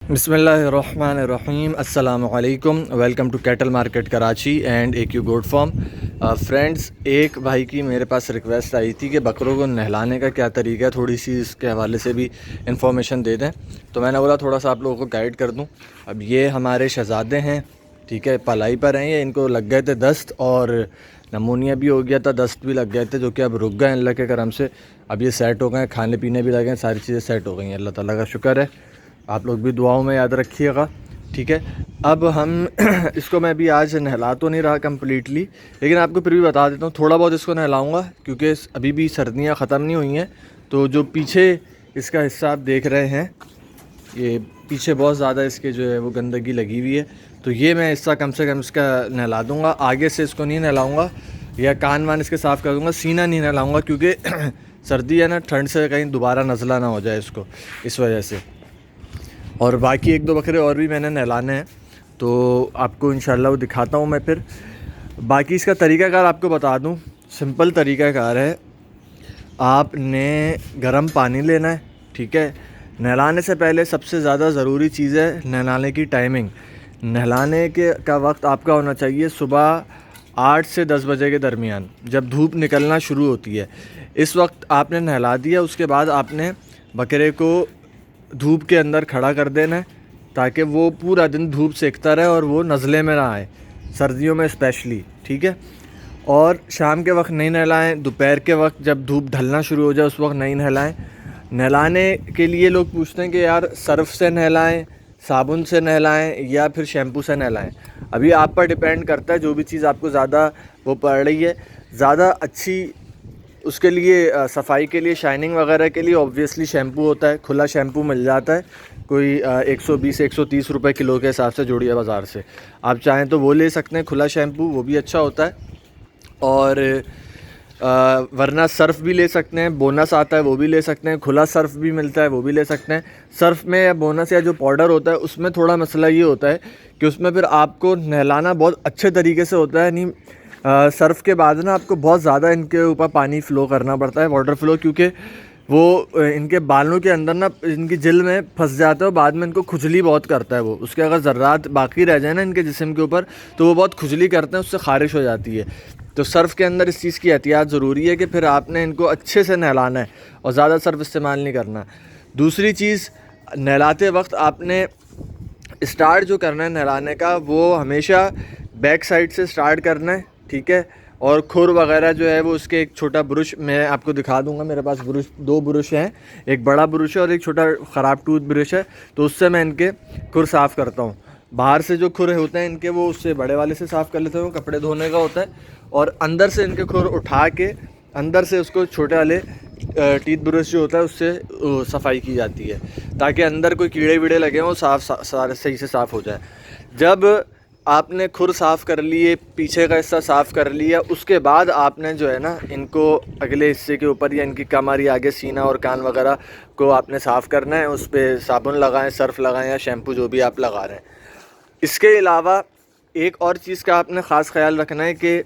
बिस्मिल्लाहिर्रहमानिर्रहीम अस्सलाम वालेकुम। Welcome to cattle market Karachi and AQ goat farm. Friends, एक भाई की मेरे पास रिक्वेस्ट आई थी कि बकरों को नहलाने का क्या तरीका है, थोड़ी सी इसके हवाले से भी इंफॉर्मेशन दे दें। तो मैंने बोला थोड़ा सा आप लोगों को गाइड कर दूं। अब ये हमारे शहज़ादे हैं, ठीक है, पलाई पर हैं। ये इनको लग गए थे दस्त और नमूनिया भी हो गया था, दस्त भी लग गए थे, जो कि अब रुक गए अल्लाह के करम से। अब ये सेट हो गए, खाने पीने भी लगे, सारी चीज़ें सेट हो गई हैं, अल्लाह ताला का शुक्र है। आप लोग भी दुआओं में याद रखिएगा, ठीक है। अब हम इसको मैं भी आज नहला तो नहीं रहा कम्प्लीटली, लेकिन आपको फिर भी बता देता हूँ, थोड़ा बहुत इसको नहलाऊँगा क्योंकि अभी भी सर्दियाँ ख़त्म नहीं हुई हैं। तो जो पीछे इसका हिस्सा आप देख रहे हैं, ये पीछे बहुत ज़्यादा इसके जो है वो गंदगी लगी हुई है, तो ये मैं हिस्सा कम से कम इसका नहला दूँगा। आगे से इसको नहीं नहलाऊँगा या कान वान इसके साफ़ कर दूँगा, सीना नहीं नहलाऊँगा क्योंकि सर्दी है ना, ठंड से कहीं दोबारा नज़ला ना हो जाए इसको, इस वजह से। और बाकी एक दो बकरे और भी मैंने नहलाने हैं, तो आपको इंशाल्लाह वो दिखाता हूँ मैं फिर। बाकी इसका तरीक़ाकार आपको बता दूँ, सिंपल तरीक़ाकार है। आपने गर्म पानी लेना है, ठीक है। नहलाने से पहले सबसे ज़्यादा ज़रूरी चीज़ है नहलाने की टाइमिंग। नहलाने के का वक्त आपका होना चाहिए सुबह 8 से 10 बजे के दरमियान, जब धूप निकलना शुरू होती है। इस वक्त आपने नहला दिया, उसके बाद आपने बकरे को धूप के अंदर खड़ा कर देना है ताकि वो पूरा दिन धूप सेकता रहे और वो नज़ले में ना आए, सर्दियों में स्पेशली, ठीक है। और शाम के वक्त नहीं नहलाएं, दोपहर के वक्त जब धूप ढलना शुरू हो जाए उस वक्त नहीं नहलाएं। नहलाने के लिए लोग पूछते हैं कि यार सर्फ़ से नहलाएं, साबुन से नहलाएं या फिर शैम्पू से नहलाएं। अभी आप पर डिपेंड करता है, जो भी चीज़ आपको ज़्यादा वो पड़ रही है, ज़्यादा अच्छी उसके लिए सफाई के लिए, शाइनिंग वगैरह के लिए ऑब्वियसली शैम्पू होता है। खुला शैम्पू मिल जाता है, कोई 120-130 रुपए किलो के हिसाब से जोड़िया बाज़ार से। आप चाहें तो वो ले सकते हैं, खुला शैम्पू, वो भी अच्छा होता है। और वरना सर्फ़ भी ले सकते हैं, बोनस आता है वो भी ले सकते हैं, खुला सर्फ़ भी मिलता है वो भी ले सकते हैं। सर्फ़ में या बोनस या जो पाउडर होता है उसमें थोड़ा मसला ये होता है कि उसमें फिर आपको नहलाना बहुत अच्छे तरीके से होता है। नहीं, सर्फ़ के बाद ना आपको बहुत ज़्यादा इनके ऊपर पानी फ़्लो करना पड़ता है, वाटर फ़्लो, क्योंकि वो इनके बालों के अंदर ना इनकी जिल्द में फंस जाता है और बाद में इनको खुजली बहुत करता है वो। उसके अगर ज़र्रात बाकी रह जाए ना इनके जिस्म के ऊपर तो वो बहुत खुजली करते हैं, उससे ख़ारिश हो जाती है। तो सर्फ़ के अंदर इस चीज़ की एहतियात ज़रूरी है कि फिर आपने इनको अच्छे से नहलाना है और ज़्यादा सर्फ़ इस्तेमाल नहीं करना। दूसरी चीज़, नहलाते वक्त आपने स्टार्ट जो करना है नहलाने का, वो हमेशा बैक साइड से स्टार्ट करना है, ठीक है। और खुर वगैरह जो है वो उसके एक छोटा ब्रुश मैं आपको दिखा दूंगा। मेरे पास ब्रुश, दो ब्रुश हैं, एक बड़ा ब्रुश है और एक छोटा ख़राब टूथ ब्रश है, तो उससे मैं इनके खुर साफ़ करता हूँ। बाहर से जो खुर होते हैं इनके, वो उससे बड़े वाले से साफ़ कर लेते हैं, वो कपड़े धोने का होता है। और अंदर से इनके खुर उठा के अंदर से उसको छोटे वाले टीथ ब्रश जो होता है उससे सफाई की जाती है, ताकि अंदर कोई कीड़े वीड़े लगे हों, सारे सही से साफ़ हो जाए। जब आपने खुर साफ़ कर लिए, पीछे का हिस्सा साफ़ कर लिया, उसके बाद आपने जो है ना इनको अगले हिस्से के ऊपर या इनकी कमर या आगे सीना और कान वगैरह को आपने साफ़ करना है। उस पर साबुन लगाएं, सर्फ़ लगाएं या शैम्पू, जो भी आप लगा रहे हैं। इसके अलावा एक और चीज़ का आपने ख़ास ख्याल रखना है कि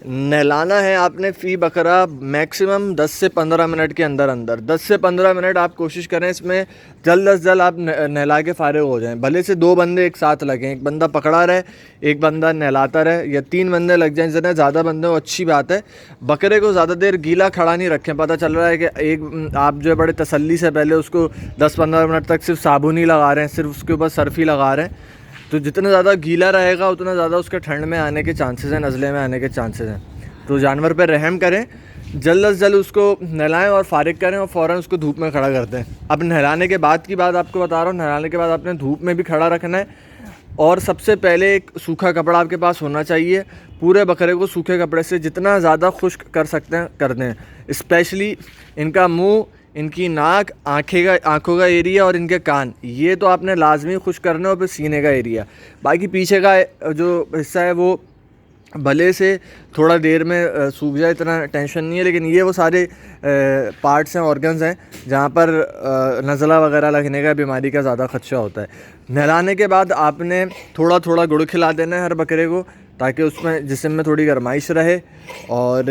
नहलाना है आपने फ़ी बकरा मैक्सिमम 10 से 15 मिनट के अंदर अंदर। 10 से 15 मिनट आप कोशिश करें इसमें जल्द अज जल्द आप नहला के फ़ारिग हो जाएं। भले से 2 बंदे एक साथ लगें, एक बंदा पकड़ा रहे, एक बंदा नहलाता रहे, या 3 बंदे लग जाएं। जितने ज़्यादा बंदे हो अच्छी बात है। बकरे को ज़्यादा देर गीला खड़ा नहीं रखें। पता चल रहा है कि एक आप जो है बड़े तसल्ली से पहले उसको 10-15 मिनट तक सिर्फ साबुन ही लगा रहे हैं, सिर्फ उसके ऊपर सर्फ़ ही लगा रहे हैं, तो जितना ज़्यादा गीला रहेगा उतना ज़्यादा उसके ठंड में आने के चांसेस हैं, नज़ले में आने के चांसेस हैं। तो जानवर पर रहम करें, जल्द अज जल्द उसको नहलाएं और फ़ारिग करें और फ़ौरन उसको धूप में खड़ा कर दें। अब नहलाने के बाद की बात आपको बता रहा हूँ। नहलाने के बाद आपने धूप में भी खड़ा रखना है, और सबसे पहले एक सूखा कपड़ा आपके पास होना चाहिए। पूरे बकरे को सूखे कपड़े से जितना ज़्यादा खुश्क कर सकते हैं कर दें। स्पेशली इनका मुँह, इनकी नाक, आँखों का एरिया और इनके कान, ये तो आपने लाजमी खुश्क करना है। और फिर सीने का एरिया, बाकी पीछे का जो हिस्सा है वो भले से थोड़ा देर में सूख जाए, इतना टेंशन नहीं है। लेकिन ये वो सारे पार्ट्स हैं, ऑर्गन्स हैं, जहाँ पर नज़ला वगैरह लगने का, बीमारी का ज़्यादा खदशा होता है। नहलाने के बाद आपने थोड़ा थोड़ा गुड़ खिला देना है हर बकरे को, ताकि उसमें जिस्म में थोड़ी गर्माइश रहे। और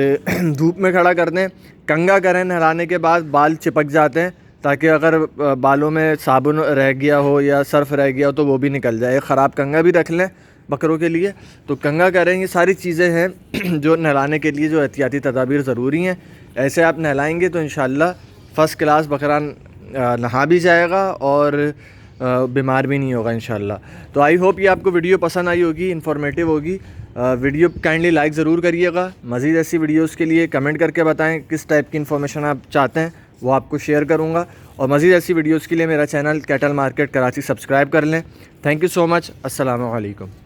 धूप में खड़ा कर दें, कंघा करें। नहलाने के बाद बाल चिपक जाते हैं, ताकि अगर बालों में साबुन रह गया हो या सर्फ़ रह गया हो तो वो भी निकल जाए। एक ख़राब कंघा भी रख लें बकरों के लिए। तो कंघा करें, ये सारी चीज़ें हैं जो नहलाने के लिए जो एहतियाती तदाबीर ज़रूरी हैं। ऐसे आप नहलाएंगे तो इंशाअल्लाह फ़र्स्ट क्लास बकरा नहा भी जाएगा और बीमार भी नहीं होगा इंशाअल्लाह। तो आई होप ये आपको वीडियो पसंद आई होगी, इन्फॉर्मेटिव होगी। वीडियो काइंडली लाइक ज़रूर करिएगा। मज़ीद ऐसी वीडियोज़ के लिए कमेंट करके बताएं किस टाइप की इन्फॉर्मेशन आप चाहते हैं, वो आपको शेयर करूँगा। और मज़ीद ऐसी वीडियोज़ के लिए मेरा channel cattle market Karachi subscribe कर लें। Thank you so much. अस्सलामु अलैकुम।